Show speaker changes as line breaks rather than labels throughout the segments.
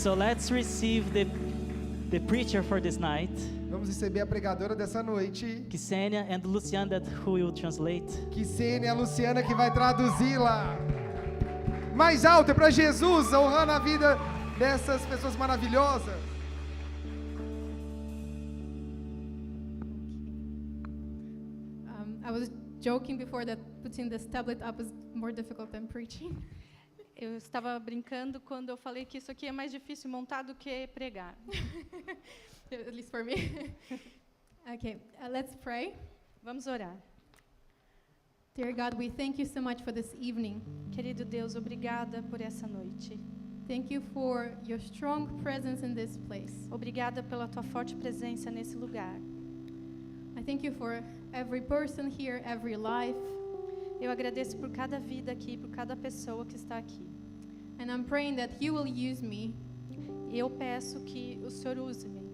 So let's receive the preacher for this night,
Vamos receber a pregadora dessa noite,
Ksenia, and Luciana, that who will translate.
Ksenia, a Luciana, que vai traduzi-la. Mais alto é para Jesus, honrando a vida dessas pessoas maravilhosas.
I was joking before that putting this tablet up is more difficult than preaching.
Eu estava brincando quando eu falei que isso aqui é mais difícil montar do que pregar.
At least for me. Okay, let's pray.
Vamos orar.
Dear God, we thank you so much for this evening.
Querido Deus, obrigada por essa noite.
Thank you for your strong presence in this place.
Obrigada pela tua forte presença nesse lugar.
I thank you for every person here, every life.
Eu agradeço por cada vida aqui, por cada pessoa que está aqui.
And I'm praying that you will use me
E eu peço que o Senhor use-me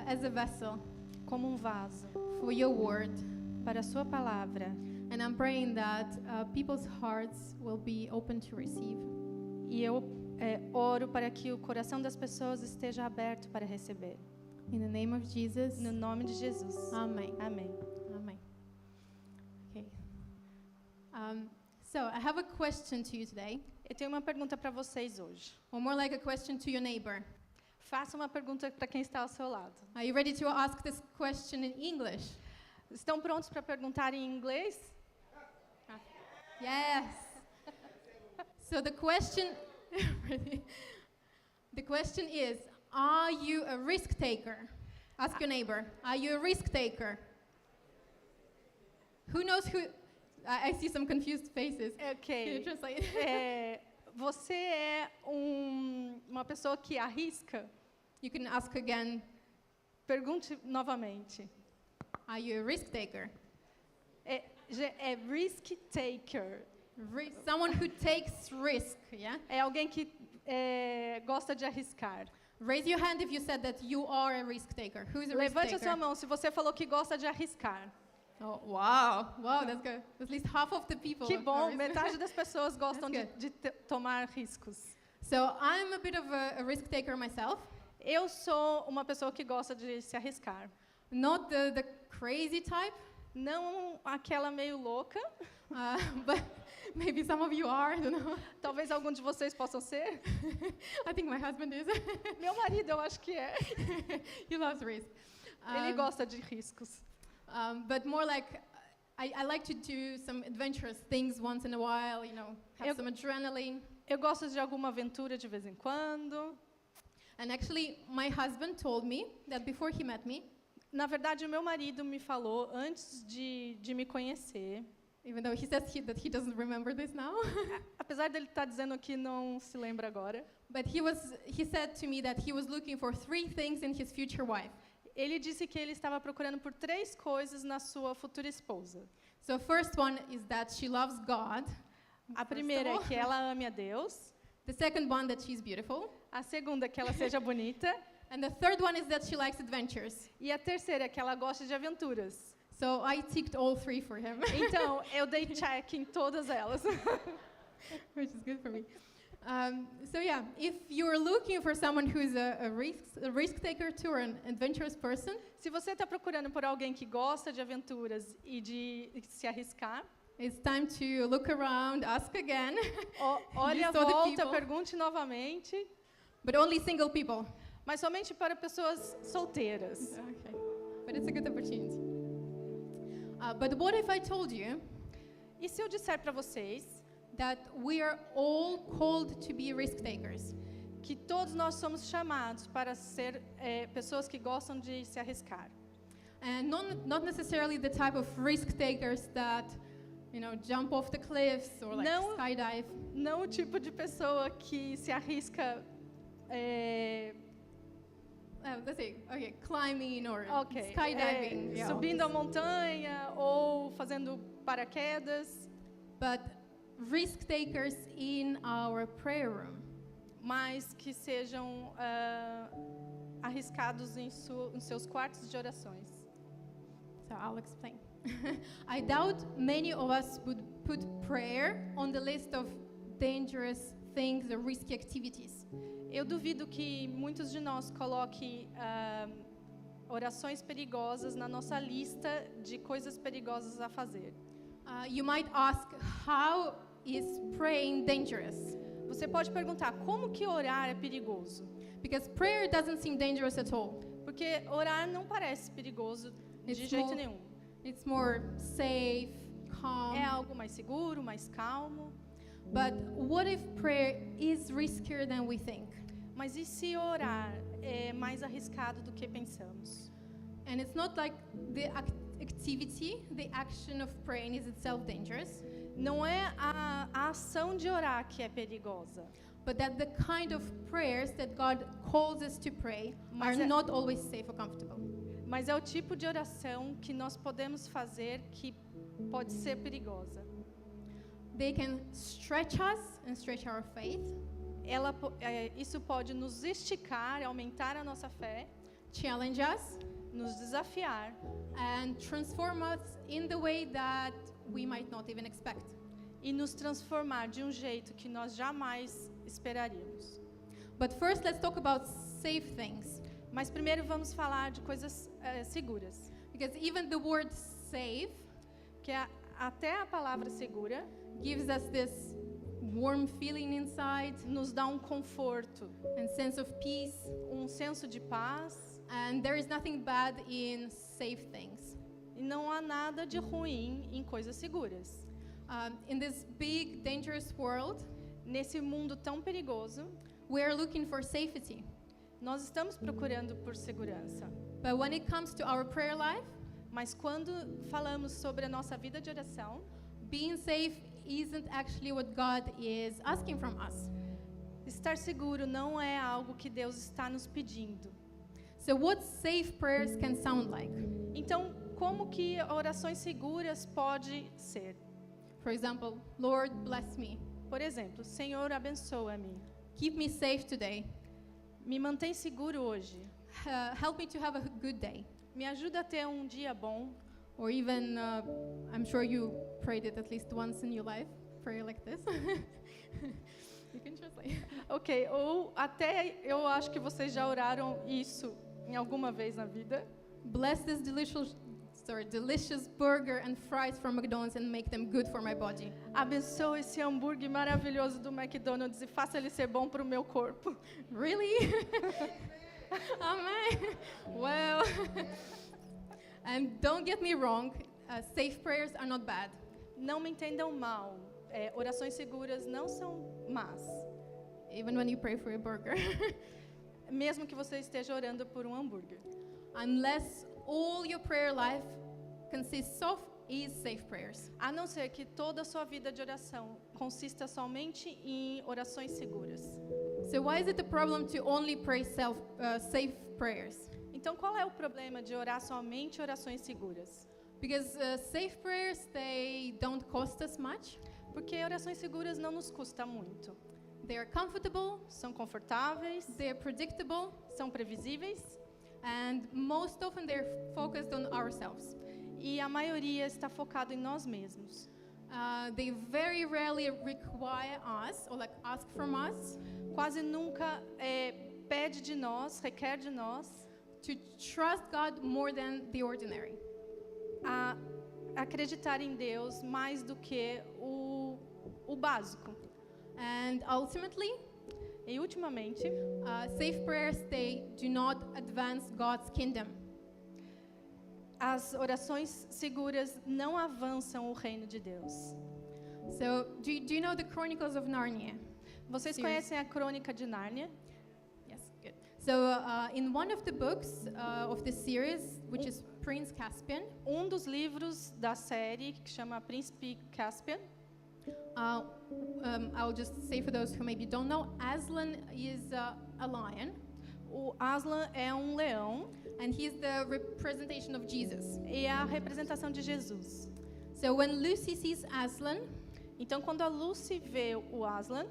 as a vessel
como um vaso
for your word.
para a sua palavra.
And I'm praying that people's hearts will be open to receive.
E eu oro para que o coração das pessoas esteja aberto para receber.
In the name of Jesus.
No nome de Jesus.
Amen.
Amém.
Amen. Okay. So I have a question to you today,
Eu tenho uma pergunta para vocês hoje.
or more like a question to your neighbor.
Faça uma pergunta para quem está ao seu lado.
Are you ready to ask this question in English?
Estão prontos para perguntar em inglês?
Yes. So the question, the question is, are you a risk taker? Ask your neighbor. Are you a risk taker? Who knows who? I see some confused faces. Can you
Ok.
translate?
Você é uma pessoa que arrisca?
You can ask again.
Pergunte novamente.
Are you a risk taker?
É risk taker.
Someone who takes risk. Yeah.
É alguém que gosta de arriscar.
Raise your hand if you said that you are a risk taker. Who's a risk
Levante a
taker?
sua mão se você falou que gosta de arriscar.
Oh, wow. Wow, that's good. At least half of the people.
Que
are
bom,
risk-
metade das pessoas gostam
That's
de tomar riscos.
So I'm a bit of a risk taker myself.
Eu sou uma pessoa que gosta de se arriscar.
Not the crazy type,
Não aquela meio louca.
but maybe some of you are, I don't know.
Talvez algum de vocês possam ser.
I think my husband is.
Meu marido, eu acho que é.
He loves risk.
Ele gosta de riscos.
But more like, I like to do some adventurous things once in a while, you know, have
Eu-
some adrenaline.
Eu gosto de alguma aventura de vez em quando.
And actually, my husband told me that before he met me,
Na verdade, o meu marido me falou antes de me conhecer.
even though he says that he doesn't remember this now,
Apesar dele estar dizendo que não se lembra agora.
but he said to me that he was looking for 3 things in his future wife.
Ele disse que ele estava procurando por 3 coisas na sua futura esposa.
So first one is that she loves God.
A
First
primeira
of
é
all.
que ela ame a Deus.
The second one that she's beautiful.
A segunda é que ela seja bonita.
And the third one is that she likes adventures.
E a terceira é que ela gosta de aventuras.
So I ticked all 3 for him,
Então, eu dei check em todas elas.
which is good for me. So yeah, if you're looking for someone who is a risk taker too, or an adventurous person,
Se você está procurando por alguém que gosta de aventuras e de se arriscar,
it's time to look around, ask again,
olhe
You
à
saw the
volta,
people.
pergunte novamente,
but only single people.
mas somente para pessoas solteiras.
Okay, but it's a good opportunity. But what if I told you
E se eu disser para vocês
that we are all called to be risk takers?
que todos nós somos chamados para ser pessoas que gostam de se arriscar?
And not necessarily the type of risk takers that, you know, jump off the cliffs or like
Não-
skydive.
Não o tipo de pessoa que se arrisca
Let's say, okay, climbing or
ok,
skydiving. Yeah,
subindo a montanha ou fazendo paraquedas,
but risk takers in our prayer room.
mas que sejam arriscados em seus quartos de orações.
So I'll explain. I doubt many of us would put prayer on the list of dangerous things or risky activities.
Eu duvido que muitos de nós coloquem orações perigosas na nossa lista de coisas perigosas a fazer.
You might ask, how is praying dangerous?
Você pode perguntar, como que orar é perigoso?
Because prayer doesn't seem dangerous at all.
Porque orar não parece perigoso de
It's
jeito
more-
nenhum.
It's more safe, calm.
É algo mais seguro, mais calmo.
But what if prayer is riskier than we think?
Mas e se orar é mais arriscado do que pensamos?
And it's not like the activity, the action of praying is itself dangerous,
Não é a ação de orar que é perigosa,
but that the kind of prayers that God calls us to pray
Mas
are
é-
not always safe or comfortable.
mas é o tipo de oração que nós podemos fazer que pode ser perigosa.
They can stretch us and stretch our faith,
Isso pode nos esticar, aumentar a nossa fé,
challenge us,
nos desafiar
and transform us in the way that we might not even expect.
e nos transformar de um jeito que nós jamais esperaríamos.
But first, let's talk about safe things.
Mas primeiro vamos falar de coisas seguras,
Because even the word safe
que até a palavra segura
gives us this warm feeling inside
nos dá um conforto,
and sense of peace.
senso de paz,
And there is nothing bad in safe things.
e não há nada de ruim em coisas seguras.
In this big, dangerous world,
Nesse mundo tão perigoso,
we are looking for safety.
nós estamos procurando por segurança.
But when it comes to our prayer life,
Mas quando falamos sobre a nossa vida de oração,
being safe isn't actually what God is asking from us.
estar seguro não é algo que Deus está nos pedindo.
So what safe prayers can sound like?
Então, como que orações seguras pode ser?
For example, Lord, bless me.
Por exemplo, Senhor, abençoa-me.
Keep me safe today.
Me mantém seguro hoje.
Help me to have a good day.
Me ajuda a ter um dia bom.
Or even, I'm sure you prayed it at least once in your life, prayer like this. You can translate.
Ok, ou até eu acho que vocês já oraram isso em alguma vez na vida.
Bless this delicious burger and fries from McDonald's and make them good for my body.
Abençoa esse hambúrguer maravilhoso do McDonald's e faça ele ser bom para o meu corpo.
Really? Amen. Well, and don't get me wrong, safe prayers are not bad.
Não me entendam mal. Orações seguras não são más.
Even when you pray for a burger.
Mesmo que você esteja orando por um hambúrguer.
Unless all your prayer life consists of is safe prayers.
A não ser que toda a sua vida de oração consista somente em orações seguras.
So why is it a problem to only pray safe prayers?
Então, qual é o problema de orar somente orações seguras?
Because safe prayers, they don't cost us much.
Porque orações seguras não nos custa muito.
They are comfortable,
São confortáveis,
they are predictable,
são previsíveis
and most often they're focused on ourselves.
e a maioria está focado em nós mesmos.
They very rarely require us or ask from us
Quase nunca pede de nós, requer de nós
to trust God more than the ordinary.
a acreditar em Deus mais do que o básico.
And ultimately,
E ultimamente,
safe prayers, they do not advance God's kingdom.
as orações seguras não avançam o reino de Deus.
So, do you know the Chronicles of Narnia?
Vocês
Series.
conhecem a Crônica de Nárnia?
Yes, good. So, in one of the books of the series, which is Prince Caspian,
Um dos livros da série, que chama Príncipe Caspian,
I'll just say for those who maybe don't know, Aslan is a lion,
o Aslan é um leão
and he's the representation of Jesus.
e é a representação de Jesus.
So when Lucy sees Aslan,
Então, quando a Lucy vê o Aslan,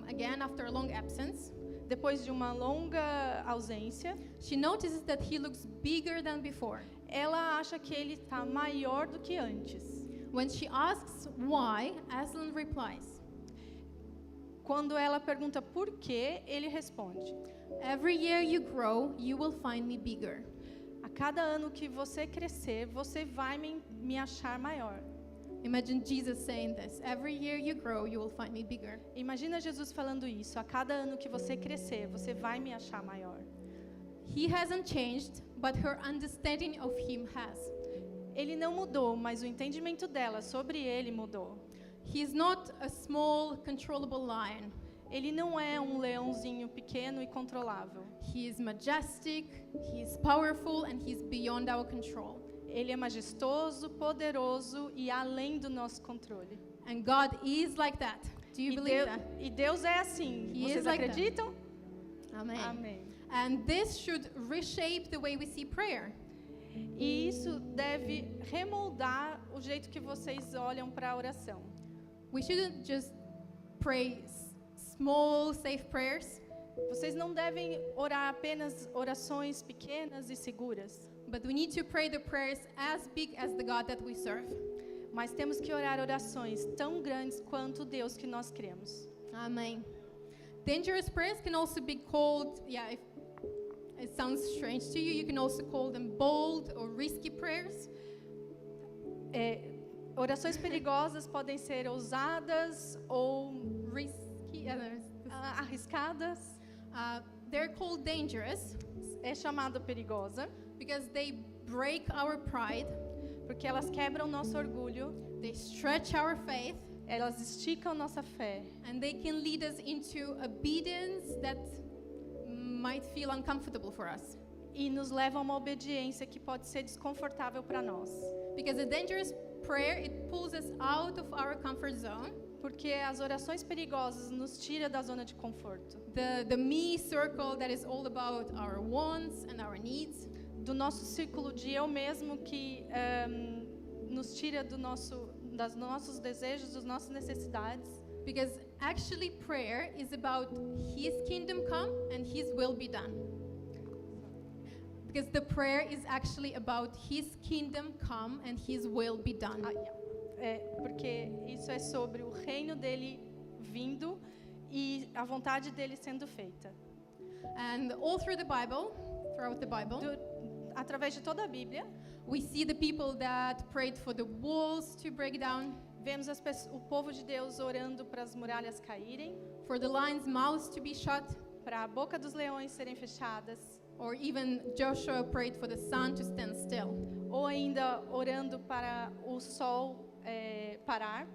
again after a long absence,
depois de uma longa ausência,
she notices that he looks bigger than before.
ela acha que ele está maior do que antes.
When she asks why, Aslan replies,
Quando ela pergunta por quê, ele responde:
Every year you grow, you will find me bigger.
a cada ano que você crescer, você vai me achar maior.
Imagine Jesus saying this. Every year you grow, you will find me bigger.
Imagina Jesus falando isso: a cada ano que você crescer, você vai me achar maior.
He hasn't changed, but her understanding of him has.
Ele não mudou, mas o entendimento dela sobre ele mudou.
He's not a small, controllable lion.
Ele não é um leãozinho pequeno e controlável.
He is majestic, he is powerful, and he's beyond our control.
Ele é majestoso, poderoso e além do nosso controle.
And God is like that. Do you believe that?
E Deus é assim.
He
Vocês
is like that.
acreditam?
Amen.
Amém.
And this should reshape the way we see prayer.
E isso deve remoldar o jeito que vocês olham para a oração.
We shouldn't just pray small, safe prayers,
Vocês não devem orar apenas orações pequenas e seguras,
but we need to pray the prayers as big as the God that we serve.
mas temos que orar orações tão grandes quanto o Deus que nós cremos.
Amen. Dangerous prayers can also be called, if it sounds strange to you, you can also call them bold or risky prayers.
Orações perigosas podem ser ousadas ou
Risky,
arriscadas.
they're called dangerous
É chamada perigosa
because they break our pride,
porque elas quebram nosso orgulho,
they stretch our faith,
elas esticam nossa fé
and they can lead us into obedience that might feel uncomfortable for us.
e nos levam a uma obediência que pode ser desconfortável para nós.
Because a dangerous prayer, it pulls us out of our comfort zone,
Porque as orações perigosas nos tira da zona de conforto,
the me circle that is all about our wants and our needs.
do nosso círculo de eu mesmo que nos tira dos nossos desejos, das nossas necessidades.
Because actually prayer is about His kingdom come and His will be done. Because the prayer is actually about His kingdom come and His will be done.
Porque isso é sobre o reino dele vindo e a vontade dele sendo feita.
And all through the Bible, throughout the Bible,
Através de toda a Bíblia,
we see the people that prayed for the walls to break down,
vemos o povo de Deus orando para as muralhas caírem,
for the lions' mouths to be shut,
para a boca dos leões serem fechadas,
or even Joshua prayed for the sun to stand still.
ou ainda orando para o sol parar.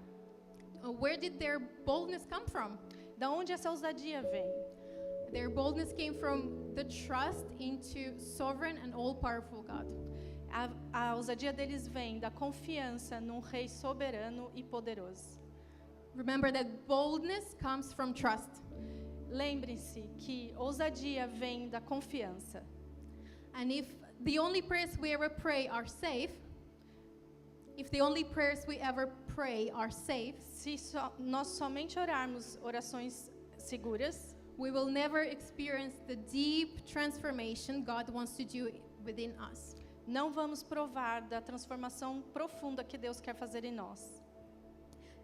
Where did their boldness come from?
Da onde essa ousadia vem?
Their boldness came from the trust into sovereign and all-powerful God.
A ousadia deles vem da confiança num rei soberano e poderoso.
Remember that boldness comes from trust.
Lembre-se que ousadia vem da confiança.
And if the only prayers we ever pray are safe, if the only prayers we ever pray are safe,
Se nós somente orarmos orações seguras,
we will never experience the deep transformation God wants to do within us.
não vamos provar da transformação profunda que Deus quer fazer em nós.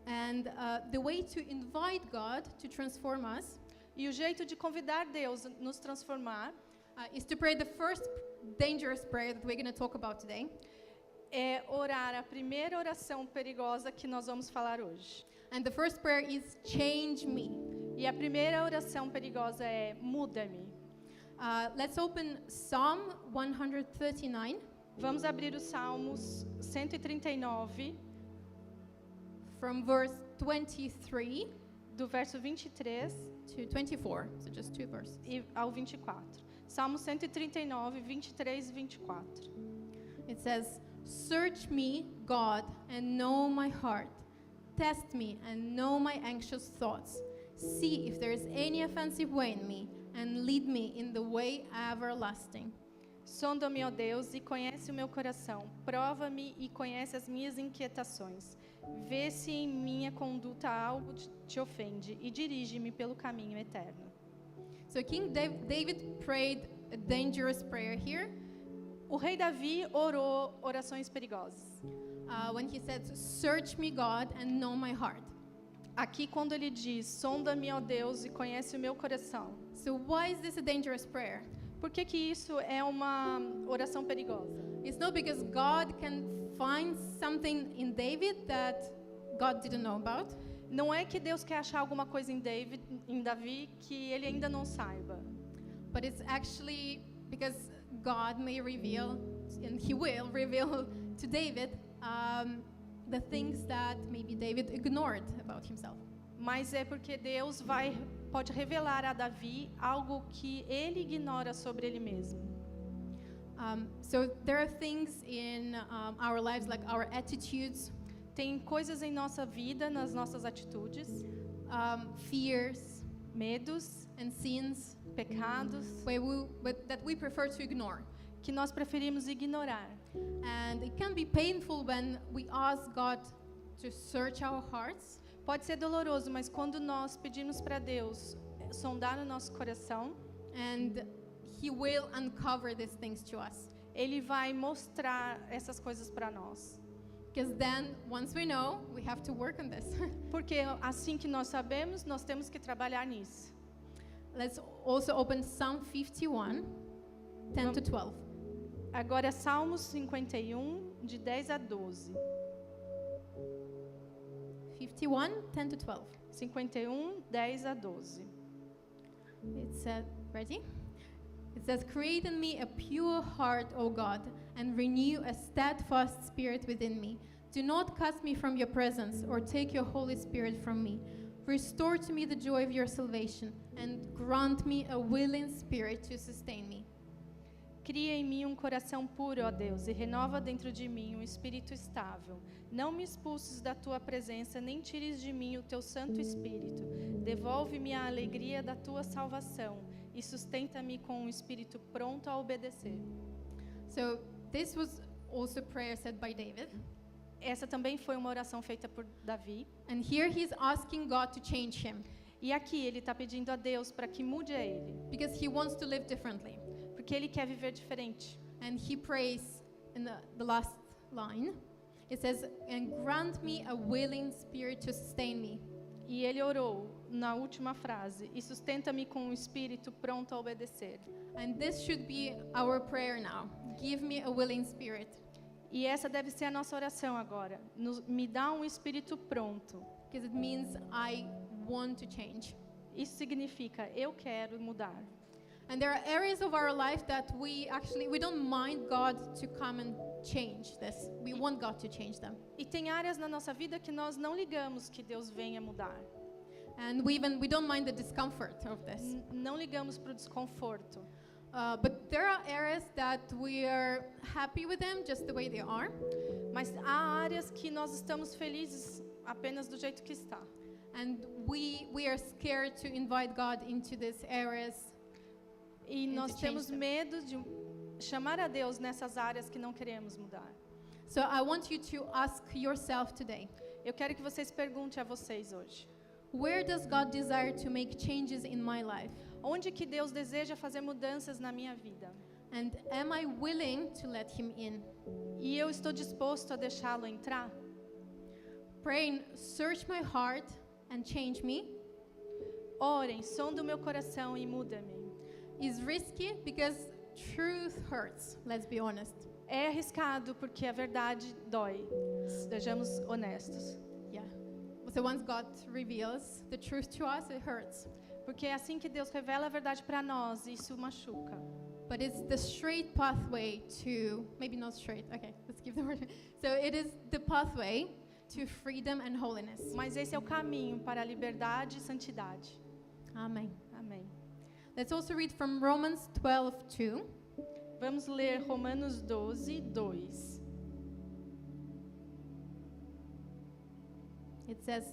And the way to invite God to transform us
E o jeito de convidar Deus a nos transformar
is to pray the first dangerous prayer that we're going to talk about today.
é orar a primeira oração perigosa que nós vamos falar hoje.
And the first prayer is change me.
E a primeira oração perigosa é muda-me.
Let's open Psalm 139
Vamos abrir os Salmos 139,
from verse 23
do verso 23
to 24. So just two verses.
ao 24. Salmo 139, 23 e 24.
It says, "Search me, God, and know my heart. Test me and know my anxious thoughts. See if there is any offensive way in me, and lead me in the way everlasting."
Sonda-me, ó Deus, e conhece o meu coração. Prova-me e conhece as minhas inquietações. Vê se em minha conduta algo te ofende e dirige-me pelo caminho eterno.
So King David prayed a dangerous prayer here
O rei Davi orou orações perigosas.
when he said, "Search me, God, and know my heart."
Aqui quando ele diz, sonda-me, ó Deus, e conhece o meu coração.
So why is this a dangerous prayer?
Por que que isso é uma oração perigosa?
It's not because God can find something in David that God didn't know about.
Não é que Deus quer achar alguma coisa em Davi que ele ainda não saiba.
But it's actually because God may reveal, and He will reveal to David the things that maybe David ignored about himself.
Mas é porque Deus pode revelar a Davi algo que ele ignora sobre ele mesmo.
So there are things in our lives, like our attitudes,
Tem coisas em nossa vida, nas nossas atitudes,
fears,
medos,
and sins
pecados,
that we prefer to ignore.
que nós preferimos ignorar.
And it can be painful when we ask God to search our hearts.
Pode ser doloroso, mas quando nós pedimos para Deus sondar o nosso coração,
And He will uncover these things to us.
Ele vai mostrar essas coisas para nós.
Because then, once we know, we have to work on this.
Porque assim que nós sabemos, nós temos que trabalhar nisso.
Let's also open Psalm 51, 10 to 12.
Agora, Salmos 51, de 10 a 12.
51, 10 to 12.
51, 10 a 12.
It said, ready? It says, create in me a pure heart, O God, and renew a steadfast spirit within me. Do not cast me from your presence or take your Holy Spirit from me. Restore to me the joy of your salvation and grant me a willing spirit to sustain me.
Cria em mim um coração puro, ó Deus, e renova dentro de mim um espírito estável. Não me expulses da tua presença, nem tires de mim o teu Santo Espírito. Devolve-me a alegria da tua salvação e sustenta-me com um espírito pronto a obedecer.
So this was also prayer said by David.
Essa também foi uma oração feita por Davi.
And here he's asking God to change him
E aqui ele está pedindo a Deus para que mude a ele,
because he wants to live differently.
porque ele quer viver diferente.
And he prays in the last line. It says, and grant me a willing spirit to sustain me.
E ele orou na última frase, e sustenta-me com um espírito pronto a obedecer.
And this should be our prayer now. Give me a willing spirit.
E essa deve ser a nossa oração agora. Me dá um espírito pronto.
Because it means I want to change.
Isso significa, eu quero mudar.
And there are areas of our life that we don't mind God to come and change this. We want God to change them.
E tem áreas na nossa vida que nós não ligamos que Deus venha mudar.
And we don't mind the discomfort of this.
Não ligamos para o desconforto.
But there are areas that we are happy with them just the way they are.
Mas há áreas que nós estamos felizes apenas do jeito que está.
And we are scared to invite God into these areas.
E
And
nós
to
temos
change them.
medo de chamar a Deus nessas áreas que não queremos mudar.
So I want you to ask yourself today,
Eu quero que vocês perguntem a vocês hoje.
where does God desire to make changes in my life?
Onde que Deus deseja fazer mudanças na minha vida?
And am I willing to let him in?
E eu estou disposto a deixá-lo entrar?
Praying, search my heart and change me
Orem, sonda o meu coração e muda-me.
is risky because truth hurts, let's be honest.
É arriscado porque a verdade dói. Sejamos honestos.
Yeah. So once God reveals the truth to us, it hurts.
Porque é assim que Deus revela a verdade para nós, e isso machuca.
But it's the straight pathway to, maybe not straight, okay, let's give the word. So it is the pathway to freedom and holiness.
Mas esse é o caminho para a liberdade e santidade.
Amen.
Amém.
Let's also read from Romans 12:2.
Vamos ler Romanos 12, 2.
It says,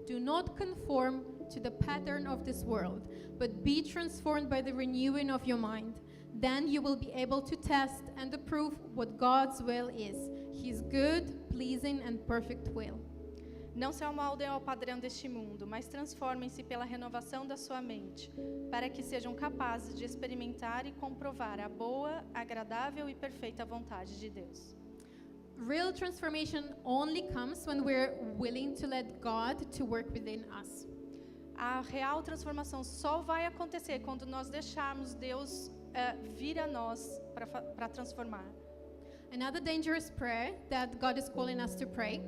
do not conform to the pattern of this world, but be transformed by the renewing of your mind. Then you will be able to test and approve what God's will is, His good, pleasing, and perfect will.
Não se amoldem ao padrão deste mundo, mas transformem-se pela renovação da sua mente, para que sejam capazes de experimentar e comprovar a boa, agradável e perfeita vontade de Deus.
real transformation only comes when we're willing to let God to work within us.
A real transformação só vai acontecer quando nós deixarmos Deus vir a nós para transformar.
Another dangerous prayer that God is calling us to pray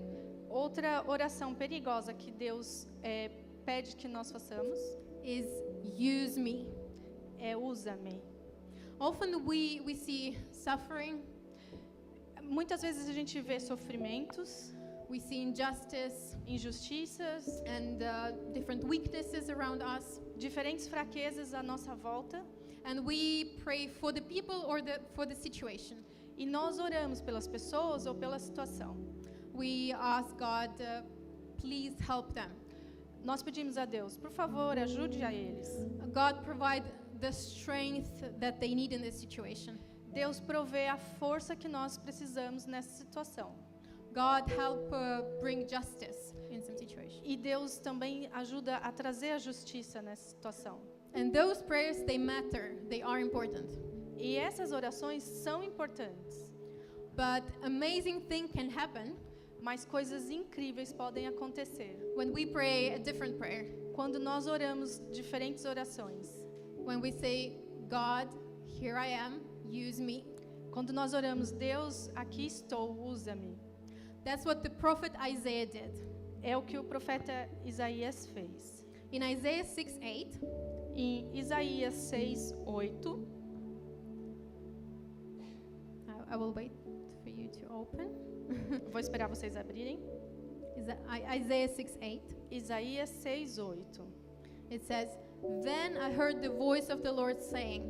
Outra oração perigosa que Deus pede que nós façamos
is use me.
é usa-me.
Often we see suffering,
Muitas vezes a gente vê sofrimentos,
we see injustice
injustiças,
and different weaknesses around us,
diferentes fraquezas à nossa volta,
and we pray for the people or for the situation.
e nós oramos pelas pessoas ou pela situação.
We ask God, please help them.
Nós pedimos a Deus, por favor, ajude a eles.
God provide the strength that they need in this situation.
Deus provê a força que nós precisamos nessa situação.
God help bring justice in some situation.
E Deus também ajuda a trazer a justiça nessa situação.
And those prayers, they matter. They are important.
E essas orações são importantes,
But amazing thing can happen
mas coisas incríveis podem acontecer
when we pray a different prayer.
quando nós oramos diferentes orações.
When we say, God, here I am, use me.
Quando nós oramos, Deus, aqui estou, usa-me.
That's what the prophet Isaiah did.
É o que o profeta Isaías fez.
In Isaiah 6:8,
Em Isaías 6:8,
I will wait for you to open.
vou esperar vocês abrirem.
Isaiah 6:8.
Isaías 6:8.
It says, Then I heard the voice of the Lord saying,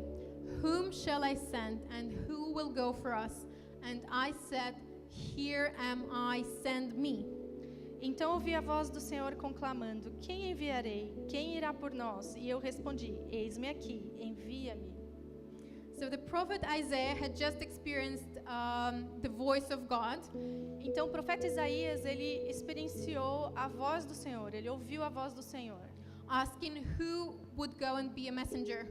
Whom shall I send, and who will go for us? And I said, Here am I, send me.
Então ouvi a voz do Senhor conclamando: Quem enviarei? Quem irá por nós? E eu respondi: Eis-me aqui, envia-me.
So the prophet Isaiah had just experienced the voice of God,
Então o profeta Isaías, ele experienciou a voz do Senhor, ele ouviu a voz do Senhor,
asking who would go and be a messenger.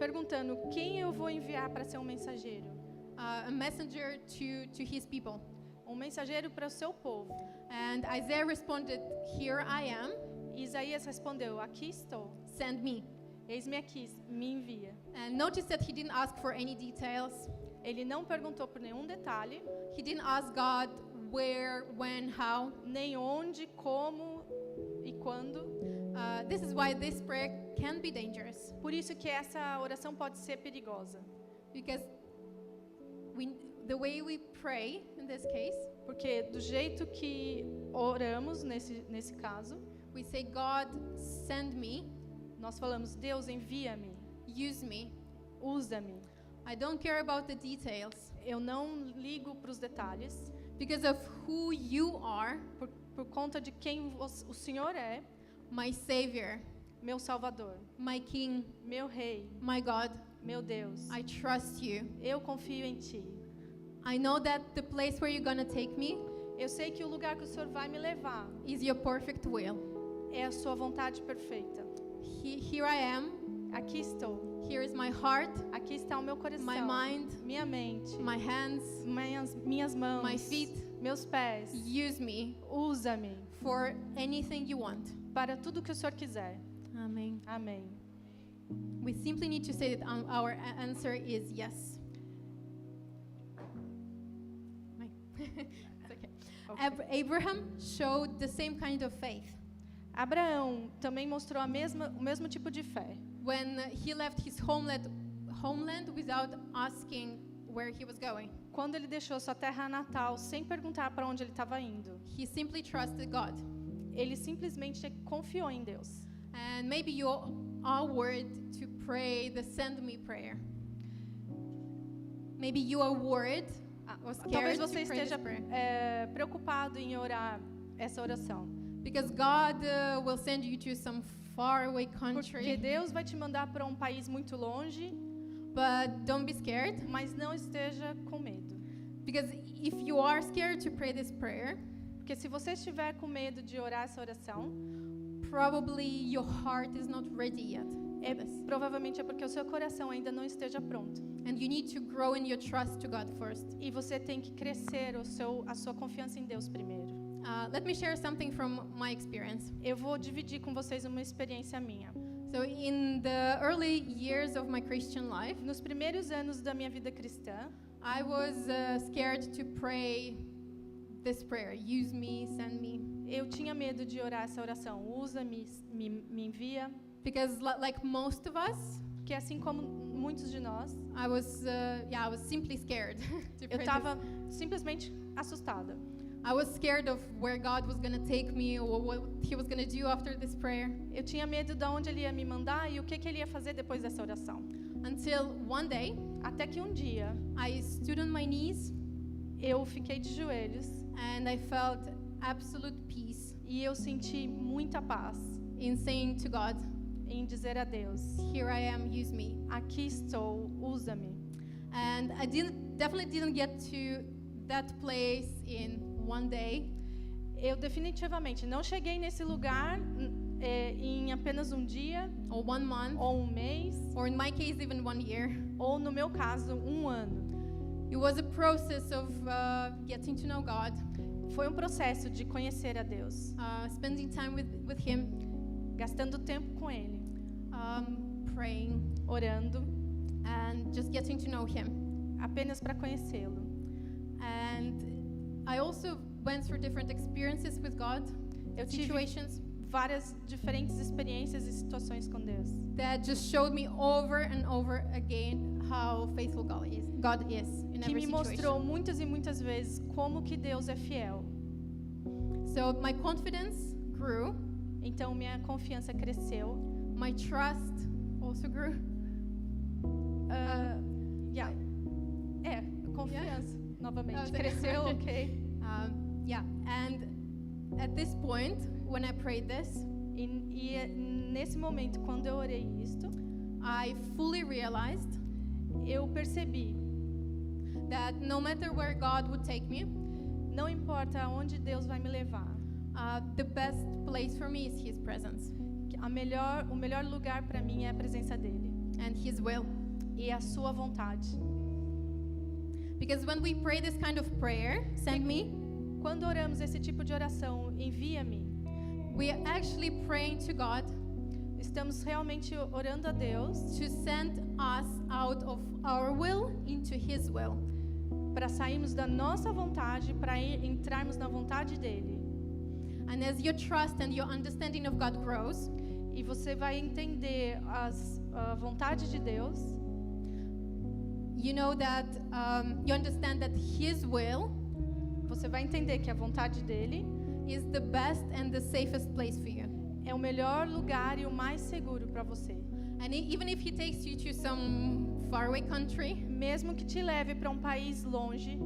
perguntando: Quem eu vou enviar para ser um mensageiro?
A messenger to his people.
Um mensageiro para o seu povo.
And Isaiah responded, Here I am,
E Isaías respondeu: Aqui estou,
send me.
eis-me aqui, me envia.
And notice that he didn't ask for any details.
Ele não perguntou por nenhum detalhe,
He didn't ask God where, when, how.
nem onde, como e quando.
This is why this prayer can be dangerous.
Por isso que essa oração pode ser perigosa.
Because the way we pray, in this case,
Porque do jeito que oramos nesse caso,
we say, God, send me,
nós falamos: Deus, envia-me,
use me.
usa-me.
I don't care about the details.
Eu não ligo para os detalhes,
Because of who you are,
por conta de quem o Senhor é,
my Savior,
meu Salvador,
my King,
meu Rei,
my God,
meu Deus.
I trust you.
Eu confio em Ti.
I know that the place where you're gonna take me
Eu sei que o lugar que o Senhor vai me levar
is your perfect will.
é a Sua vontade perfeita.
Here I am.
Aqui estou.
Here is my heart,
Aqui está o meu coração,
my mind,
minha mente,
my hands,
minhas mãos,
my feet.
meus pés.
Use me
Usa-me
for anything you want.
para tudo que o Senhor quiser.
Amen.
Amém.
We simply need to say that our answer is yes. It's okay. Abraham showed the same kind of faith.
Abraão também mostrou o mesmo tipo de fé.
When he left his homeland without asking where he was going.
Quando ele deixou sua terra natal sem perguntar para onde ele estava indo,
He simply trusted God.
ele simplesmente confiou em Deus.
And maybe you are worried to pray the send me prayer. Maybe you are worried or scared
Talvez
to
você
pray this
esteja
prayer.
preocupado em orar essa oração,
Because God will send you to some faraway
porque
country.
Deus vai te mandar para um país muito longe,
But don't be scared.
mas não esteja com medo.
Because if you are scared to pray this prayer,
Porque se você estiver com medo de orar essa oração,
probably your heart is not ready yet.
Provavelmente é porque o seu coração ainda não esteja pronto.
And you need to grow in your trust to God first.
E você tem que crescer a sua confiança em Deus primeiro.
Let me share something from my experience.
Eu vou dividir com vocês uma experiência minha.
So in the early years of my Christian life,
Nos primeiros anos da minha vida cristã,
I was scared to pray this prayer. Use me, send me.
eu tinha medo de orar essa oração. Usa-me, me envia.
Because like most of us,
Porque assim como muitos de nós,
I was simply scared to
eu
pray
estava simplesmente assustada.
I was scared of where God was going to take me or what he was going to do after this prayer.
Eu tinha medo de onde ele ia me mandar e o que ele ia fazer depois dessa oração.
Until one day,
Até que um dia,
I stood on my knees
eu fiquei de joelhos
and I felt absolute peace
e eu senti muita paz
in saying to God,
em dizer a Deus:
here I am, use me.
aqui estou, usa-me.
And I definitely didn't get to that place in one day.
Eu definitivamente não cheguei nesse lugar em apenas um dia,
Or 1 month,
ou um mês,
or in my case, even 1 year.
ou no meu caso, um ano.
It was a process of getting to know God,
Foi um processo de conhecer a Deus,
spending time with Him,
gastando tempo com Ele,
praying,
orando,
and just getting to know Him.
apenas para conhecê-lo.
And I also went through different experiences with God,
Eu tive
situations
várias diferentes experiências e situações com Deus,
that just showed me over and over again how faithful God is in
que
every
me mostrou
situation.
muitas e muitas vezes como que Deus é fiel.
So my confidence grew,
Então minha confiança cresceu.
my trust also grew.
Confiança, novamente.
Oh,
Cresceu, ok.
And at this point, when I prayed this,
Nesse momento, quando eu orei isto,
I fully realized
eu percebi,
that no matter where God would take me,
não importa aonde Deus vai me levar,
the best place for me is His presence
que o melhor lugar para mim é a presença dele
and His will.
e a sua vontade.
Because when we pray this kind of prayer, send me,
Quando oramos esse tipo de oração, envia-me,
we are actually praying to God
estamos realmente orando a Deus
to send us out of our will into His will.
para sairmos da nossa vontade para entrarmos na vontade dele.
And as your trust and your understanding of God grows,
E você vai entender a vontade de Deus.
you know that you understand that His will
Você vai entender que a vontade dele
is the best and the safest place for you.
é o melhor lugar e o mais seguro para você.
And even if He takes you to some faraway country,
Mesmo que te leve para um país longe,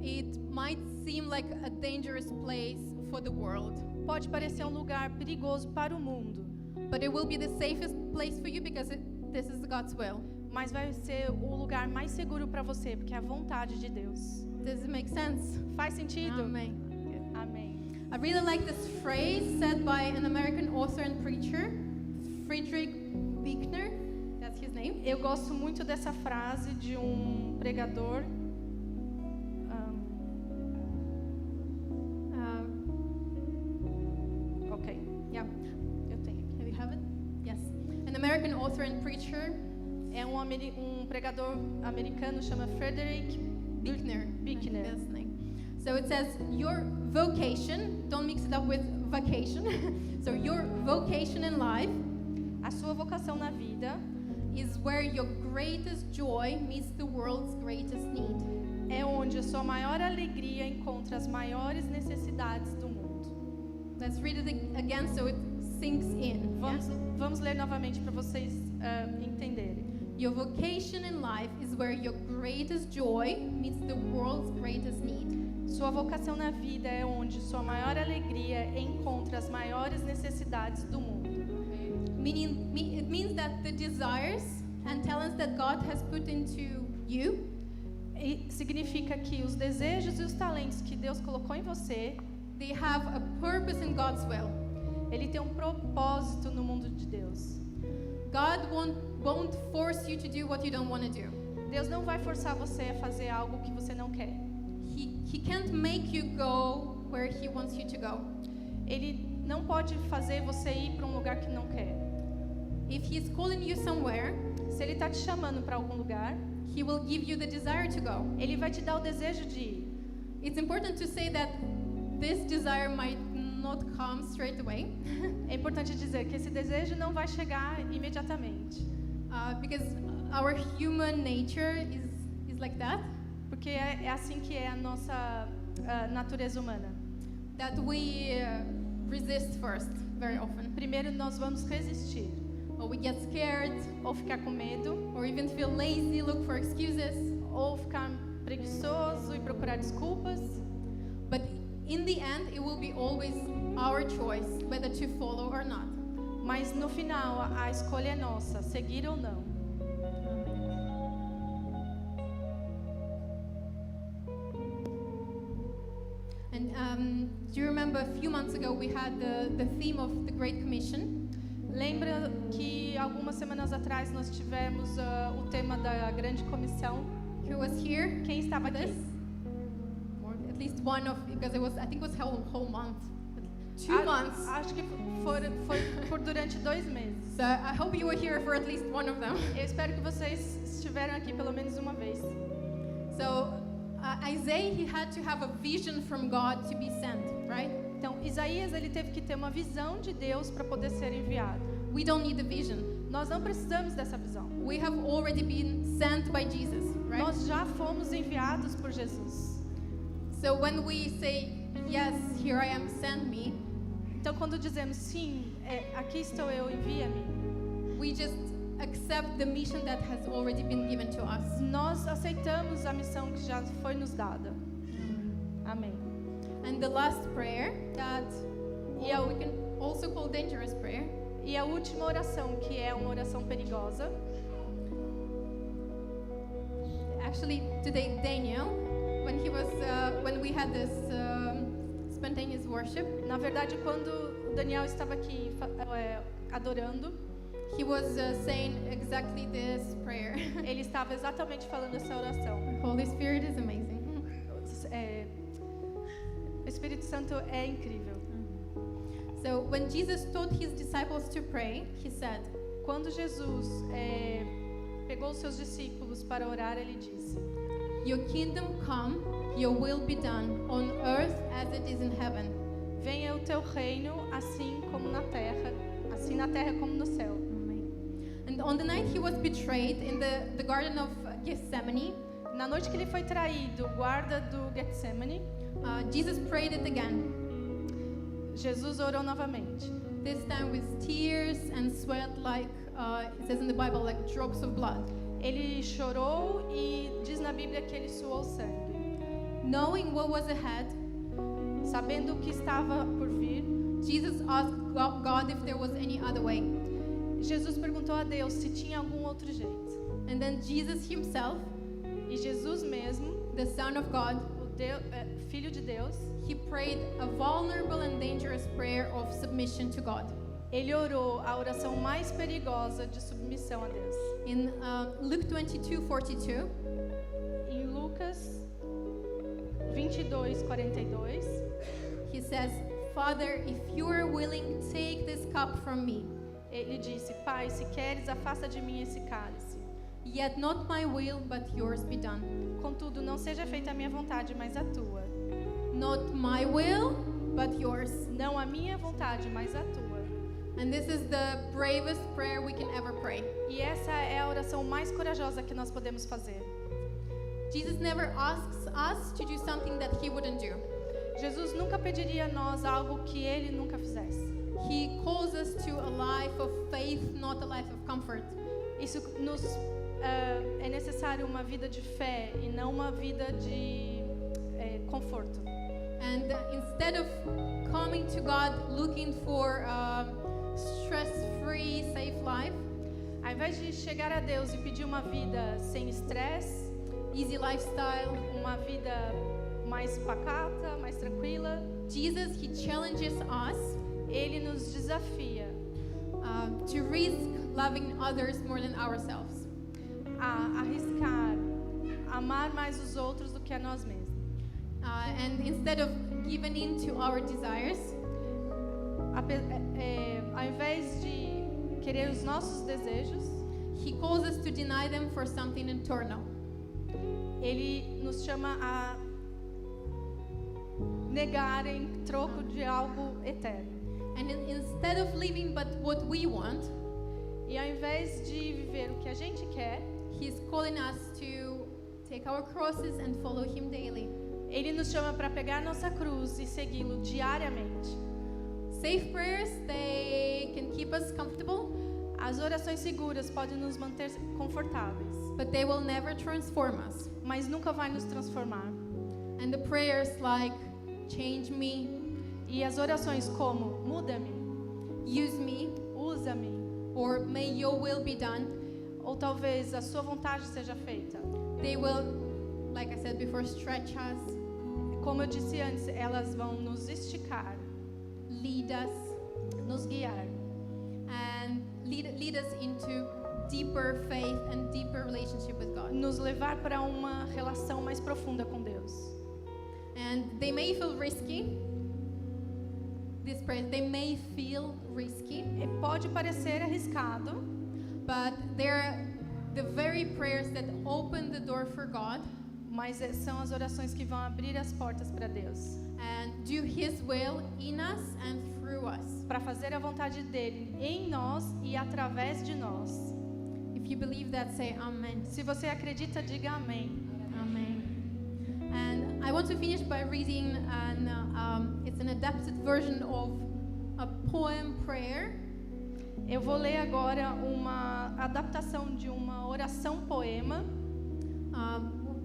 it might seem like a dangerous place for the world,
pode parecer um lugar perigoso para o mundo,
but it will be the safest place for you because this is God's will.
mas vai ser o lugar mais seguro para você, porque é a vontade de Deus.
Does it make sense?
Faz sentido?
Amen.
Amém.
I really like this phrase said by an American author and preacher, Friedrich Buechner. That's his name.
Eu gosto muito dessa frase de um pregador. Ok,
Yeah.
eu tenho aqui.
Have you have it? Yes. An American author and preacher,
É um pregador americano, chama Friedrich
Buechner.
Buechner.
That's his name. So it says, your vocation, don't mix it up with vacation. So your vocation in life
A sua vocação na vida
is where your greatest joy meets the world's greatest need.
é onde a sua maior alegria encontra as maiores necessidades do mundo.
Let's read it again so it sinks in.
Vamos ler novamente para vocês entenderem.
Your vocation in life is where your greatest joy meets the world's greatest need.
Sua vocação na vida é onde sua maior alegria encontra as maiores necessidades do mundo.
It means that the desires and talents that God has put into you
E significa que os desejos e os talentos que Deus colocou em você,
they have a purpose in God's will.
ele tem um propósito no mundo de Deus.
God won't force you to do what you don't want to do.
Deus não vai forçar você a fazer algo que você não quer.
He can't make you go where He wants you to go.
Ele não pode fazer você ir para um lugar que não quer.
If He's calling you somewhere,
Se Ele está te chamando para algum lugar,
He will give you the desire to go.
Ele vai te dar o desejo de ir.
It's important to say that this desire might not come straight away,
É importante dizer que esse desejo não vai chegar imediatamente,
because our human nature is like that.
porque é assim que é a nossa natureza humana.
That we resist first, very often.
Primeiro nós vamos resistir,
Or we get scared,
ou ficar com medo,
or even feel lazy, look for excuses.
ou ficar preguiçoso e procurar desculpas.
But in the end, it will be always our choice whether to follow or not.
Mas no final a escolha é nossa, seguir ou não.
And do you remember a few months ago we had the theme of the Great Commission?
Lembra que algumas semanas atrás nós tivemos o tema da Grande Comissão?
Who was here?
Quem estava
for
aqui?
this? Or at least one of, because I think it was whole month. 2 months.
Acho que foi por durante 2 meses.
So I hope you were here for at least one of them.
Eu espero que vocês estiveram aqui pelo menos uma vez.
So Isaiah, he had to have a vision from God to be sent, right?
Então, Isaías ele teve que ter uma visão de Deus para poder ser enviado.
We don't need the vision.
Nós não precisamos dessa visão.
We have already been sent by Jesus, right?
Nós já fomos enviados por Jesus.
So when we say, yes, here I am, send me,
Então, quando dizemos sim, aqui estou eu, envia-me,
we just accept the mission that has already been given to us.
nós aceitamos a missão que já foi nos dada. Amém.
And the last prayer that
Yeah.
we can also call dangerous prayer
E a última oração, que é uma oração perigosa,
actually today Daniel, when we had this spontaneous worship,
na verdade, quando o Daniel estava aqui adorando,
he was saying exactly this prayer.
ele estava exatamente falando essa oração.
Holy Spirit is amazing.
O Espírito Santo é incrível.
So when Jesus taught his disciples to pray, he said,
Quando Jesus pegou os seus discípulos para orar, ele disse:
"Your kingdom come, your will be done on earth as it is in heaven."
Venha o teu reino, assim na terra como no céu.
And on the night he was betrayed in the garden of Gethsemane,
Na noite que ele foi traído, guarda do Getsemane,
Jesus prayed it again.
Jesus orou novamente.
This time with tears and sweat, like it says in the Bible, like drops of blood.
Ele chorou e diz na Bíblia que ele suou sangue.
Knowing what was ahead,
Sabendo o que estava por vir,
Jesus asked God if there was any other way.
Jesus perguntou a Deus se tinha algum outro jeito.
And then Jesus himself,
E Jesus mesmo,
the Son of God,
Filho de Deus,
he prayed a vulnerable and dangerous prayer of submission to God.
ele orou a oração mais perigosa de submissão a Deus.
In Luke 22:42,
Em Lucas 22:42,
he says, "Father, if you are willing, take this cup from me.
ele disse: Pai, se queres, afasta de mim esse cálice.
Yet not my will, but yours be done."
Contudo, não seja feita a minha vontade, mas a tua.
Not my will, but yours.
Não a minha vontade, mas a tua.
And this is the bravest prayer we can ever pray.
E essa é a oração mais corajosa que nós podemos fazer.
Jesus never asks us to do something that he wouldn't do.
Jesus nunca pediria a nós algo que ele nunca fizesse.
He calls us to a life of faith, not a life of comfort.
Isso é necessário uma vida de fé e não uma vida de conforto.
And instead of coming to God looking for a stress-free, safe life,
Ao invés de chegar a Deus e pedir uma vida sem estresse,
easy lifestyle,
uma vida mais pacata, mais tranquila,
Jesus, he challenges us
ele nos desafia
to risk loving others more than ourselves.
A arriscar, amar mais os outros do que a nós mesmos.
And instead of giving in to our desires,
Ao invés de querer os nossos desejos,
He calls us to deny them for something eternal.
Ele nos chama a negar em troco de algo eterno.
And instead of living but what we want,
E ao invés de viver o que a gente quer,
He's calling us to take our crosses and follow Him daily.
Ele nos chama para pegar nossa cruz e segui-lo diariamente.
Safe prayers, they can keep us comfortable,
As orações seguras podem nos manter confortáveis,
but they will never transform us.
mas nunca vai nos transformar.
And the prayers like, change me,
E as orações como muda-me,
use me,
usa-me,
or may your will be done,
ou talvez a sua vontade seja feita.
they will, like I said before, stretch us,
Como eu disse antes, elas vão nos esticar,
lead us,
nos guiar
and lead us into deeper faith and deeper relationship with God.
nos levar para uma relação mais profunda com Deus.
And they may feel risky. These prayers, they may feel risky,
E pode parecer arriscado,
but they're the very prayers that open the door for God
mas são as orações que vão abrir as portas para Deus,
and do His will in us and through us.
para fazer a vontade dele em nós e através de nós.
If you believe that, say Amen.
Se você acredita, diga amém.
Amen. And I want to finish by reading it's an adapted version of a poem prayer.
Eu vou ler agora uma adaptação de uma oração poema.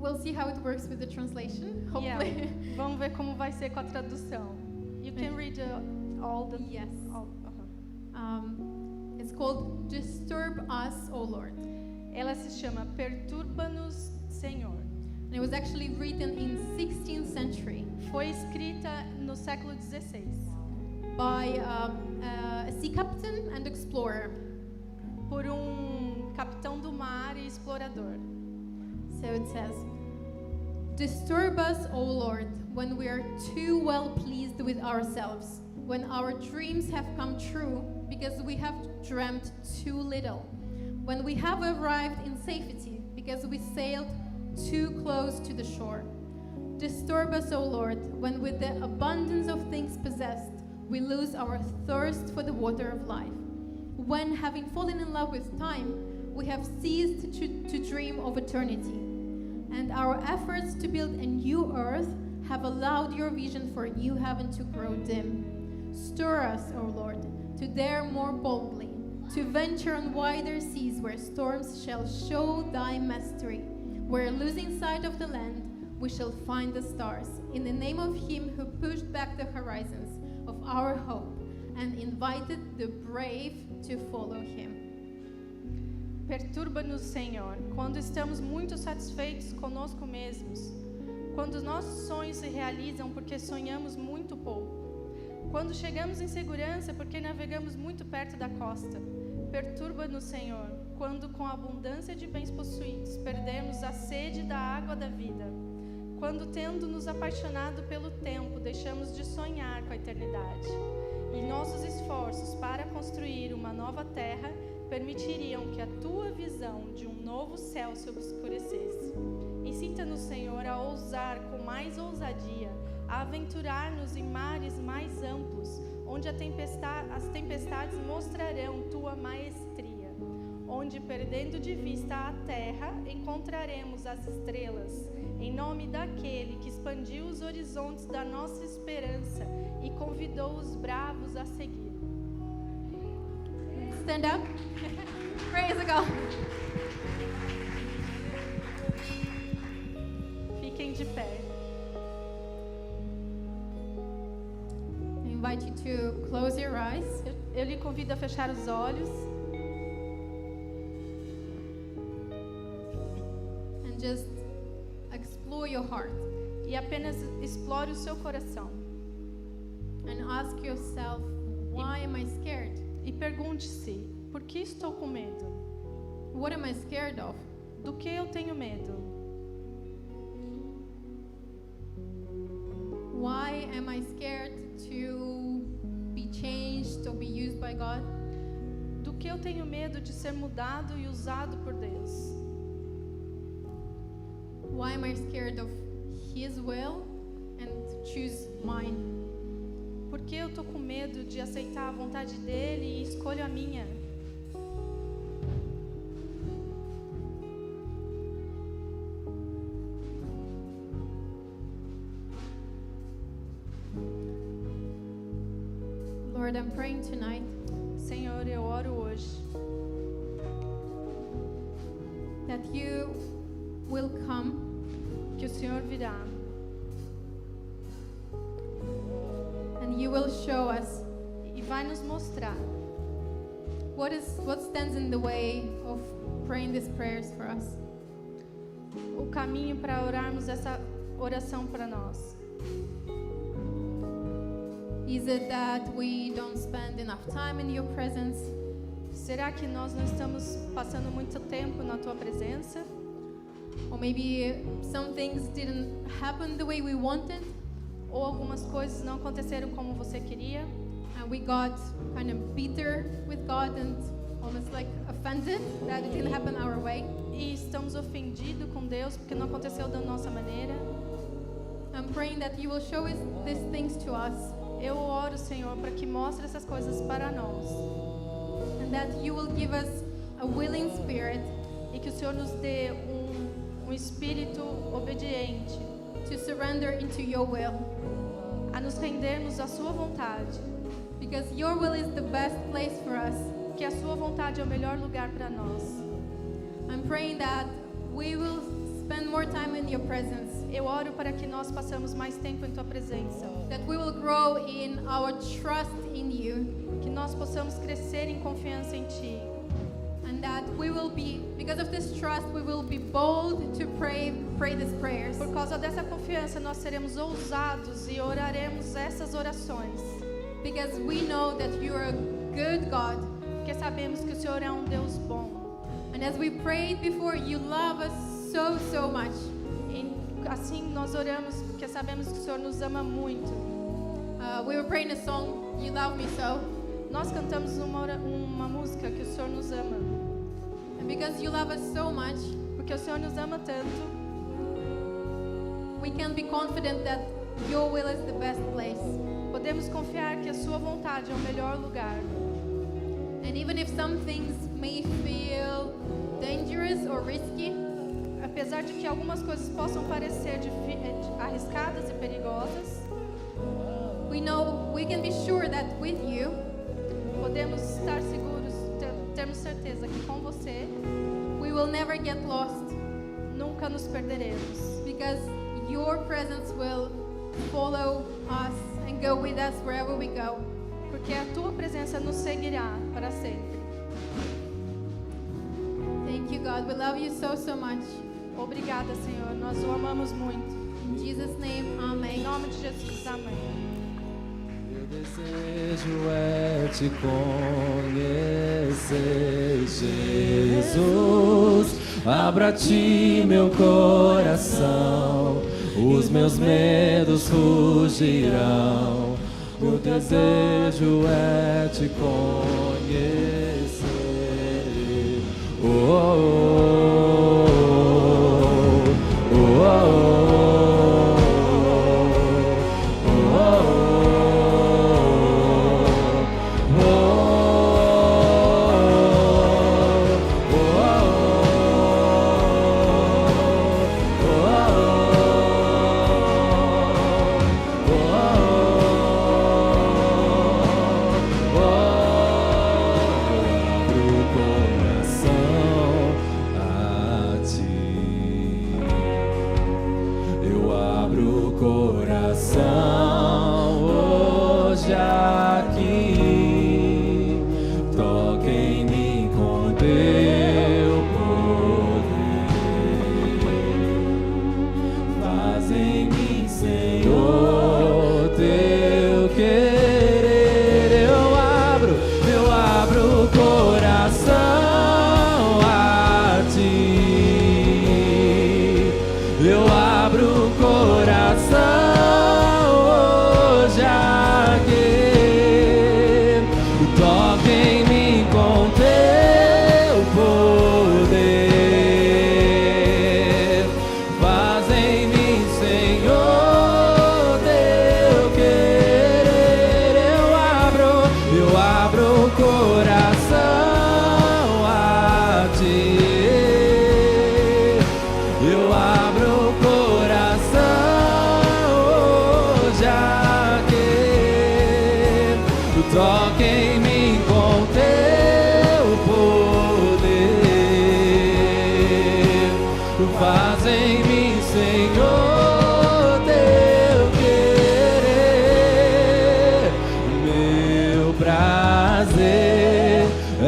We'll see how it works with the translation,
Yeah.
hopefully.
Vamos ver como vai ser com a tradução. You can read all the
Yes.
all-
It's called Disturb Us, O Lord.
Ela se chama Perturba-nos, Senhor.
And it was actually written in 16th century
Foi escrita no século XVI
by a sea captain and explorer.
por capitão do mar e explorador.
So it says, Disturb us, O Lord, when we are too well pleased with ourselves, when our dreams have come true because we have dreamt too little, when we have arrived in safety because we sailed too close to the shore. Disturb us, O Lord, when with the abundance of things possessed, we lose our thirst for the water of life. When, having fallen in love with time, we have ceased to dream of eternity. And our efforts to build a new earth have allowed your vision for a new heaven to grow dim. Stir us, O Lord, to dare more boldly, to venture on wider seas where storms shall show thy mastery, where losing sight of the land, we shall find the stars. In the name of him who pushed back the horizons of our hope and invited the brave to follow him.
Perturba-nos, Senhor, quando estamos muito satisfeitos conosco mesmos, quando nossos sonhos se realizam porque sonhamos muito pouco, quando chegamos em segurança porque navegamos muito perto da costa. Perturba-nos, Senhor, quando com a abundância de bens possuídos perdemos a sede da água da vida, quando tendo nos apaixonado pelo tempo deixamos de sonhar com a eternidade, e nossos esforços para construir uma nova terra permitiriam que a tua visão de um novo céu se obscurecesse. Incita-nos, Senhor, a ousar com mais ousadia, a aventurar-nos em mares mais amplos, onde as tempestades mostrarão tua maestria, onde, perdendo de vista a terra, encontraremos as estrelas, em nome daquele que expandiu os horizontes da nossa esperança e convidou os bravos a seguir.
Stand up. Praise God.
Fiquem de pé.
I invite you to close your eyes.
Eu lhe convido a fechar os olhos
And just explore your heart
e apenas explore o seu coração.
and ask yourself, why am I scared?
E pergunte-se, Por que estou com medo?
What am I scared of?
Do que eu tenho medo?
Why am I scared to be changed or be used by God?
Do que eu tenho medo de ser mudado e usado por Deus?
Why am I scared of His will and to choose mine?
Por que eu tô com medo de aceitar a vontade dele e escolho a minha?
Lord, I'm praying tonight
Senhor, eu oro hoje
that you will come
que o Senhor virá
and you will show us
e vai nos mostrar
what stands in the way of praying these prayers for us.
o caminho para orarmos essa oração para nós.
Is it that we don't spend enough time in your presence?
Será que nós não estamos passando muito tempo na tua presença?
Or maybe some things didn't happen the way we wanted
Ou algumas coisas não aconteceram como você queria?
and we got kind of bitter with God and almost like offended that it didn't happen our way?
E estamos ofendidos com Deus porque não aconteceu da nossa maneira?
I'm praying that you will show us these things to us
Eu oro, Senhor, para que mostre essas coisas para nós.
and that you will give us a willing spirit
E que o Senhor nos dê um espírito obediente
to surrender into your will,
a nos rendermos à sua vontade.
because your will is the best place for us.
Que a sua vontade é o melhor lugar para nós.
I'm praying that we will spend more time in your presence,
Eu oro para que nós passamos mais tempo em tua presença.
that we will grow in our trust in you,
Que nós possamos crescer em confiança em ti.
and that we will be, because of this trust, we will be bold to pray these prayers,
Por causa dessa confiança, nós seremos ousados e oraremos essas orações.
because we know that you are a good God,
Porque sabemos que o Senhor é um Deus bom.
and as we prayed before, you love us so much.
E assim nós oramos porque sabemos que o Senhor nos ama muito.
We were praying a song, You Love Me So,
Nós cantamos uma música que o Senhor nos ama.
and because you love us so much,
Porque o Senhor nos ama tanto,
we can be confident that your will is the best place.
podemos confiar que a sua vontade é o melhor lugar.
And even if some things may feel dangerous or risky,
Apesar de que algumas coisas possam parecer arriscadas e perigosas,
we know, we can be sure that with you,
podemos estar seguros, termos certeza que com você
we will never get lost,
nunca nos perderemos.
because your presence will follow us and go with us wherever we go.
Porque a tua presença nos seguirá para sempre.
Thank you, God. We love you so much.
Obrigada, Senhor. Nós o amamos muito.
In Jesus' name,
Em
amen.
nome de Jesus, amém.
Meu desejo é te conhecer, Jesus. Abra a ti meu coração, os meus medos fugirão. Meu desejo é te conhecer. Oh, oh, oh, oh, oh, oh, oh, oh,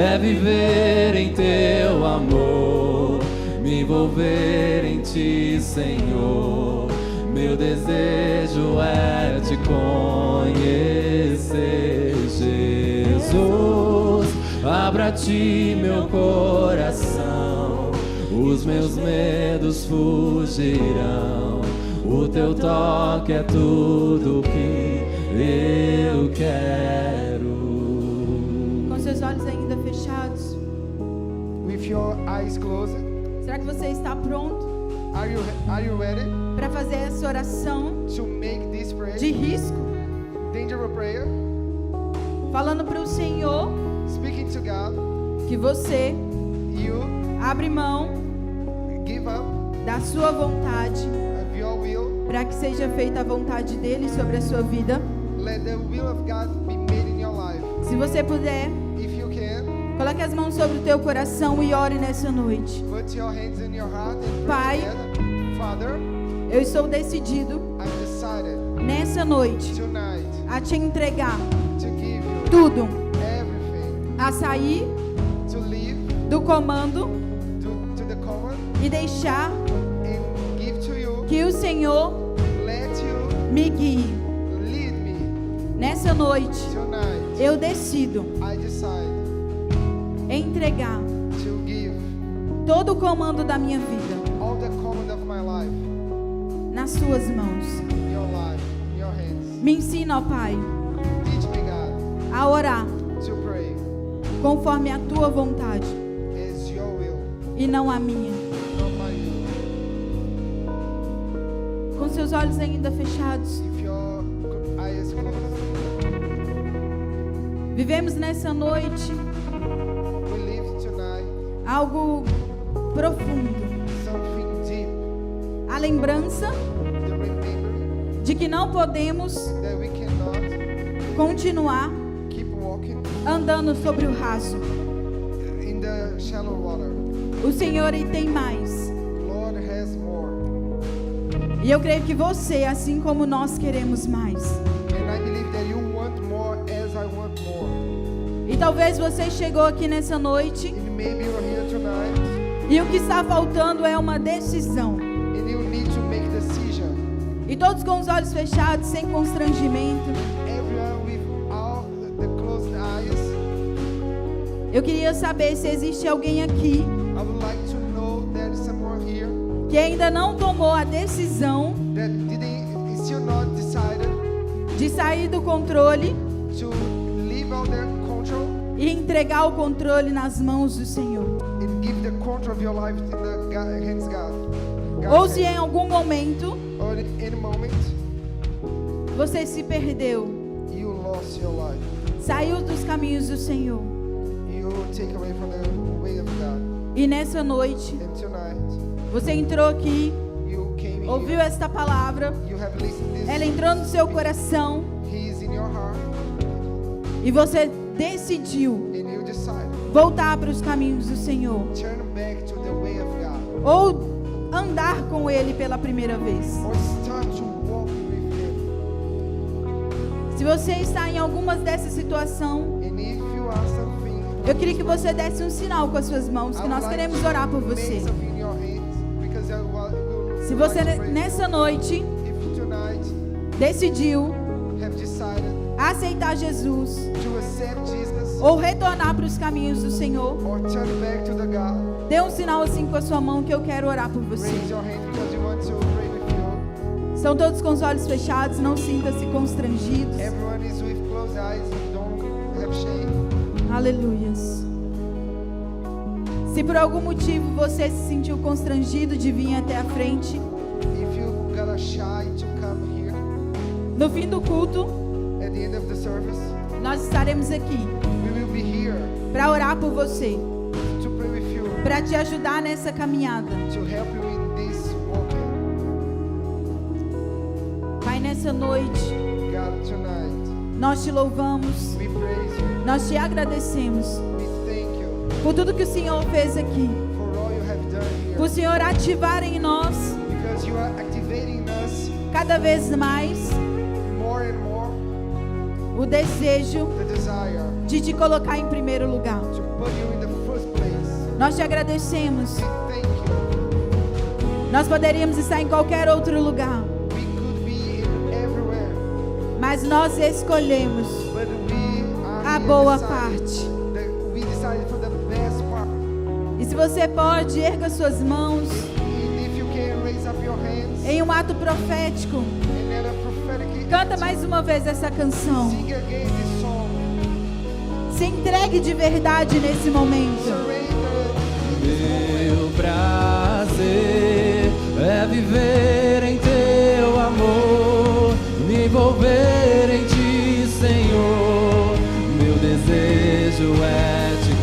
é viver em teu amor, me envolver em ti, Senhor. Meu desejo é te conhecer, Jesus. Abra a ti meu coração, os meus medos fugirão. O teu toque é tudo que eu quero.
Com seus olhos ainda fechados,
With your eyes closed,
será que você está pronto
are you ready
para fazer essa oração
to make this prayer?
de risco?
Dangerous prayer.
Falando para o Senhor
Speaking to God,
que você
you
abre mão
give up
da sua vontade
of your will.
para que seja feita a vontade dele sobre a sua vida.
Let the will of God be made in your life.
Se você puder,
If you can,
coloque as mãos sobre o teu coração e ore nessa noite.
put your hands in your heart and
Pai.
pray together. Father,
Eu estou decidido
I've decided
nessa noite
tonight
a te entregar
to give you
tudo,
everything,
a sair
to live
do comando
to the common
e deixar
and give to you.
que o Senhor
Let you
me guie.
lead me
Nessa noite,
tonight.
eu decido
I decide
entregar
to give
todo o comando da minha vida
all the command of my life
nas suas mãos.
in your life, in your hands.
Me ensina, ó Pai,
Teach me, God,
a orar
to pray
conforme a tua vontade
as your will,
e não a minha.
not my will.
Com seus olhos ainda fechados,
If your eyes closed,
vivemos nessa noite
we live tonight
algo profundo.
something deep.
A lembrança
The remembering
de que não podemos
that we cannot
continuar
keep walking
andando sobre o raso.
in the shallow water.
O Senhor ele tem mais.
Lord has more.
E eu creio que você, assim como nós, queremos mais.
And I believe that you want more as I want more.
E talvez você chegou aqui nessa noite
And maybe you're here tonight
e o que está faltando é uma decisão.
and you need to make decision.
E todos com os olhos fechados, sem constrangimento,
Everyone with all the closed eyes,
eu queria saber se existe alguém aqui
I would like to know there is someone here
que ainda não tomou a decisão
that is still not decided
de sair do controle
to leave all their control
e entregar o controle nas mãos do Senhor.
and give the control of your life in the hands God.
Ou se em algum momento
Or in any moment
você se perdeu,
you lost your life.
saiu dos caminhos do Senhor.
You take away from the way of God.
E nessa noite,
And tonight
você entrou aqui,
you came
ouviu
here.
esta palavra,
You have listened this.
ela entrou no seu coração
He is in your heart
e você decidiu
and you decide.
voltar para os caminhos do Senhor
Turn back to the way of God.
ou andar com Ele pela primeira vez.
Or start to walk with Him.
Se você está em algumas dessa situação,
And if you are something,
eu queria que você desse um sinal com as suas mãos, que nós queremos orar por você.
Make something in your hands because I will
Se você
like to pray.
nessa noite
If you tonight
decidiu
have decided
aceitar Jesus
to accept Jesus
ou retornar para os caminhos do Senhor,
or turn back to the God,
dê um sinal assim com a sua mão que eu quero orar por você.
raise your hand because you want to pray with you.
São todos com os olhos fechados, não sinta-se constrangidos.
Everyone is with closed eyes and don't have shame.
Aleluias. Se por algum motivo você se sentiu constrangido de vir até a frente,
If you got a shy to come here
no fim do culto,
at the end of the service,
nós estaremos aqui
we will be here
para orar por você,
to pray with you,
para te ajudar nessa caminhada.
to help you in this walking.
Pai, nessa noite,
God, tonight,
nós te louvamos,
we praise you.
nós te agradecemos
We thank you
por tudo que o Senhor fez aqui,
for all you have done here.
por o Senhor ativar em nós
Because you are activating us
cada vez mais
more and more
o desejo
the desire
de te colocar em primeiro lugar.
to put
Nós te agradecemos.
We thank you.
Nós poderíamos estar em qualquer outro lugar,
We could be in everywhere,
mas nós escolhemos
but we are
a
here
boa
decided
parte.
that we decided for the best part.
E se você pode, erga suas mãos
If you can raise up your hands
em um ato profético.
and let a prophetic
Canta mais uma vez essa canção.
sing again this song.
Se entregue de verdade nesse momento.
Surrender.
Meu prazer é viver em teu amor, me envolver em ti, Senhor. Meu desejo é te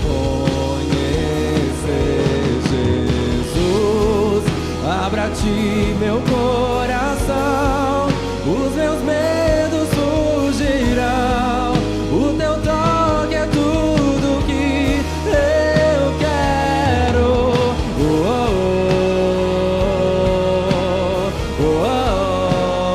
conhecer, Jesus. Abra a ti meu coração, os meus medos fugirão. O teu toque é tudo que eu quero. Oh, oh, oh, oh, oh, oh,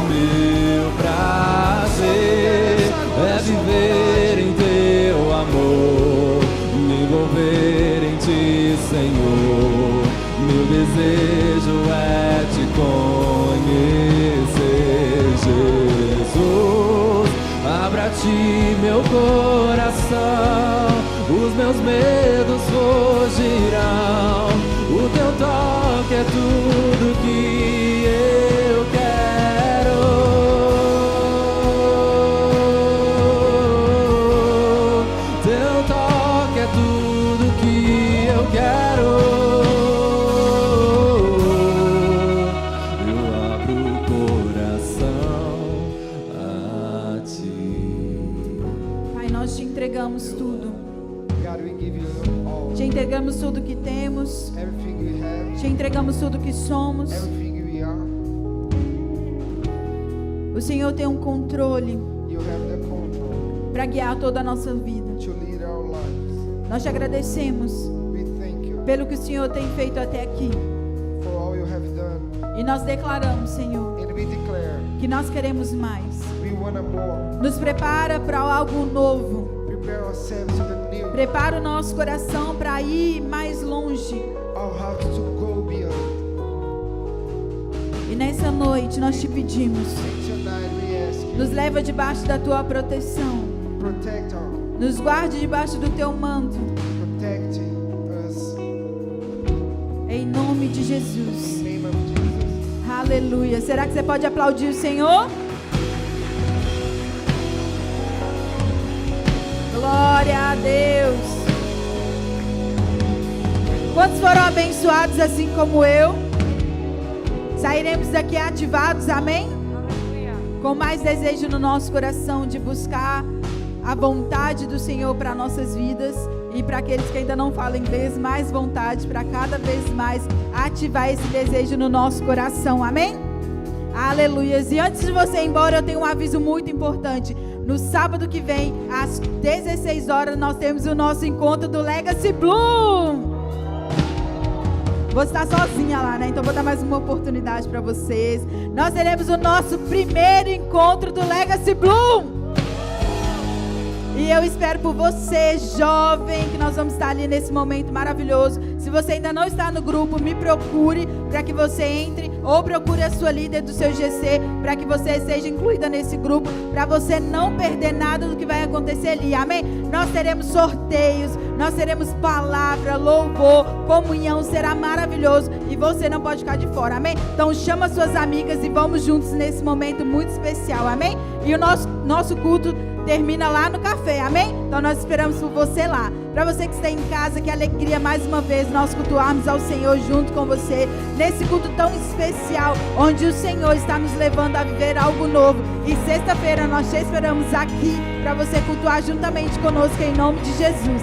Meu prazer é viver em teu amor, me envolver em ti, Senhor. Meu desejo é te conhecer, Jesus. Abra a ti meu coração, os meus medos fugirão. O teu toque é tudo que eu quero. Teu toque é tudo que eu quero. Eu abro o coração a ti.
Pai, nós te entregamos tudo.
God, we give you all.
Te entregamos tudo que temos.
Everything we have,
Te entregamos tudo que somos.
everything we are.
O Senhor tem um controle
You have the control
para guiar toda a nossa vida.
to lead our lives.
Nós te agradecemos
We thank you
pelo que o Senhor tem feito até aqui.
for all you have done.
E nós declaramos, Senhor,
And we declare
que nós queremos mais.
we want more.
Nos prepara para algo novo.
Prepare ourselves to the new.
Prepara o nosso coração para ir mais longe.
Our hearts to go beyond.
E nessa noite nós te pedimos,
And tonight we ask you,
nos leva debaixo da tua proteção.
protect
Nos guarde debaixo do teu manto.
protect us
Em nome de
in
Jesus.
the name of Jesus.
Aleluia. Será que você pode aplaudir o Senhor? Glória a Deus. Quantos foram abençoados assim como eu? Sairemos daqui ativados, amém? Com mais desejo no nosso coração de buscar a vontade do Senhor para nossas vidas. E para aqueles que ainda não falam inglês, mais vontade para cada vez mais ativar esse desejo no nosso coração, amém? Aleluias. E antes de você ir embora, eu tenho um aviso muito importante. No sábado que vem, às 16 horas, nós temos o nosso encontro do Legacy Bloom. Vou estar sozinha lá, né? Então vou dar mais uma oportunidade para vocês. Nós teremos o nosso primeiro encontro do Legacy Bloom. E eu espero por você, jovem, que nós vamos estar ali nesse momento maravilhoso. Se você ainda não está no grupo, me procure para que você entre, ou procure a sua líder do seu GC para que você seja incluída nesse grupo, para você não perder nada do que vai acontecer ali, amém? Nós teremos sorteios, nós teremos palavra, louvor, comunhão, será maravilhoso e você não pode ficar de fora, amém? Então chama suas amigas e vamos juntos nesse momento muito especial, amém? E o nosso culto termina lá no café, amém? Então nós esperamos por você lá. Para você que está em casa, que alegria mais uma vez nós cultuarmos ao Senhor junto com você, nesse culto tão especial, onde o Senhor está nos levando a viver algo novo. E sexta-feira nós te esperamos aqui para você cultuar juntamente conosco em nome de Jesus.